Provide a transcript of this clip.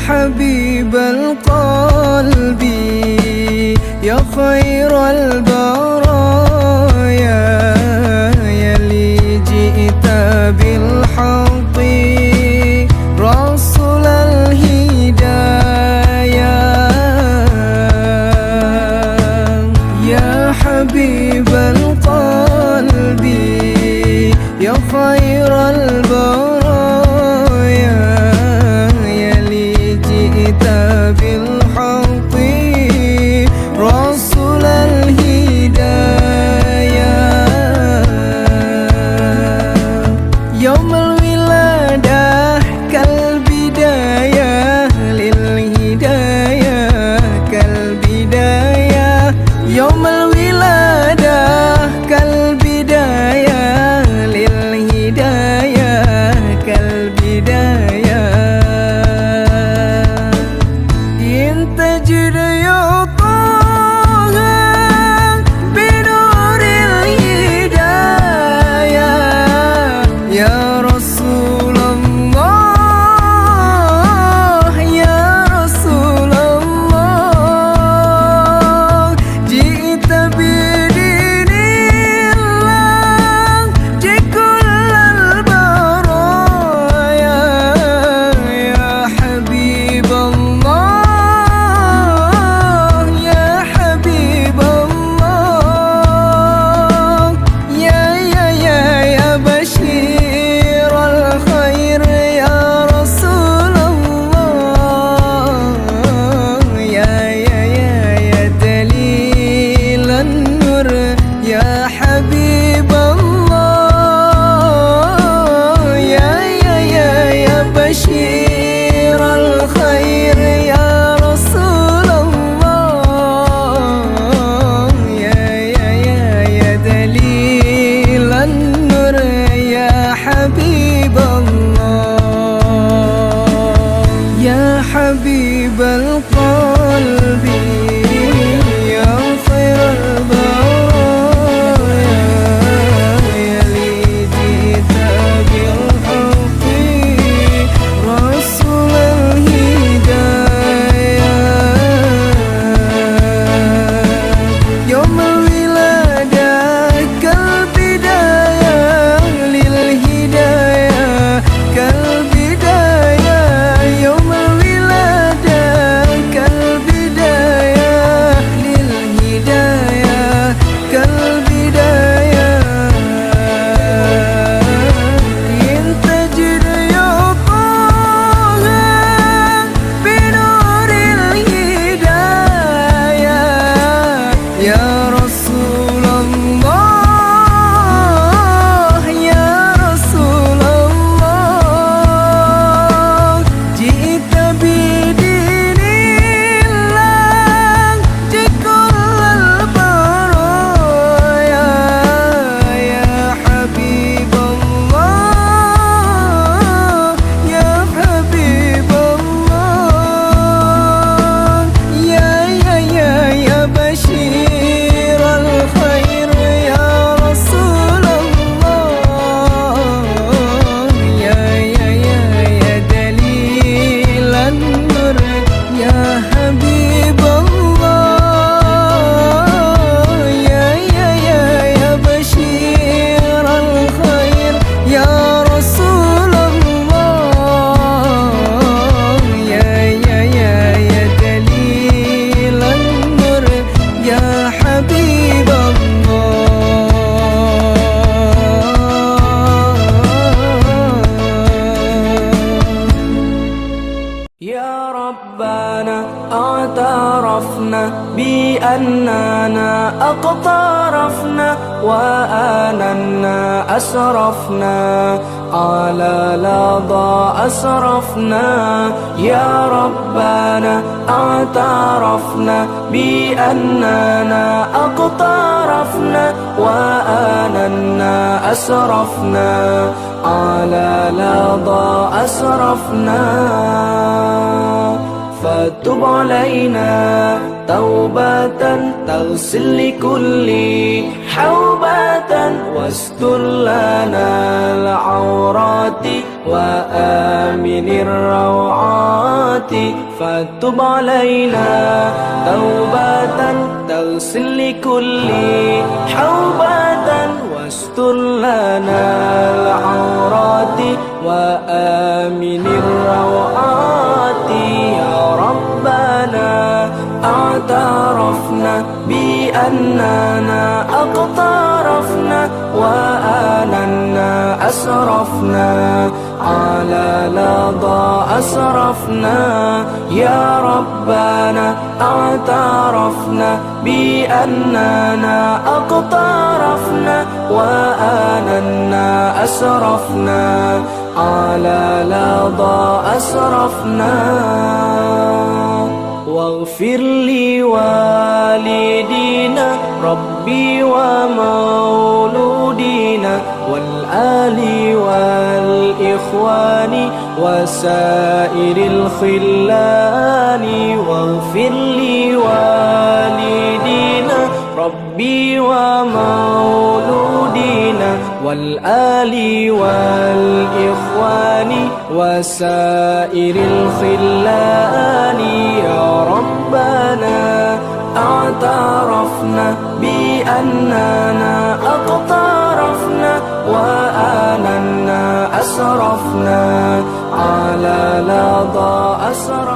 حبيب القلب يا خير البرايا يا لي جئت بالحق رسول الهدايا يا حبيب القلب يا خير البرايا يا لي جئت بالحق رسول الهدايا يوم الولادة كالبداية للهداية كالبداية يوم الولادة كالبداية للهداية كالبداية إن تجد يطاها بنور الهداية يا رسول الله يا رسول الله جئت بدين الله كل البرايا يا حبيب الله يا حبيب الله يا بشير الخير يا رسول الله يا دليل النور يا حبيب الله يا بشير الخير يا رسول الله يا دليل النور يا حبيب الله يا حبيب القلب يا خير البرايا يا لي جئت بالحق رسول الهدايا يوم الولادة كالبداية للهداية كالبداية يوم الولادة كالبداية للهداية كالبداية إن تجد يطاها بنور الهداية يا رسول الله يا رسول الله جئت بدين الله كل البرايا يا حبيب الله يا حبيب الله يا بشير الخير يا رسول الله يا دليل النور يا حبيب الله يا بشير الخير يا رسول الله يا دليل النور يا حبيب الله يا ربنا اعترفنا بأننا اقترفنا وآننا أسرفنا على لظى أسرفنا يا ربنا اعترفنا بأننا اقترفنا وآننا أسرفنا على لظى أسرفنا فتب علينا توبة تغسل لكل حوبة واستر لنا العورات وآمن الروعات فتب علينا توبة تغسل لكل حوبة واستر لنا العورات وآمن الروعات يا ربنا اعترفنا بأننا أقترفنا وآننا أسرفنا على لظى أسرفنا يا ربنا اعترفنا بأننا أقترفنا وآننا أسرفنا على لظى أسرفنا واغفر لوالدينا ربي ومولودينا والآل والإخوان وسائر الخلان واغفر لوالدينا ربي ومولودينا والآل والإخوان وسائر الخلان يا ربنا اعترفنا بأننا أقترفنا وآننا أسرفنا على لظى أسرفنا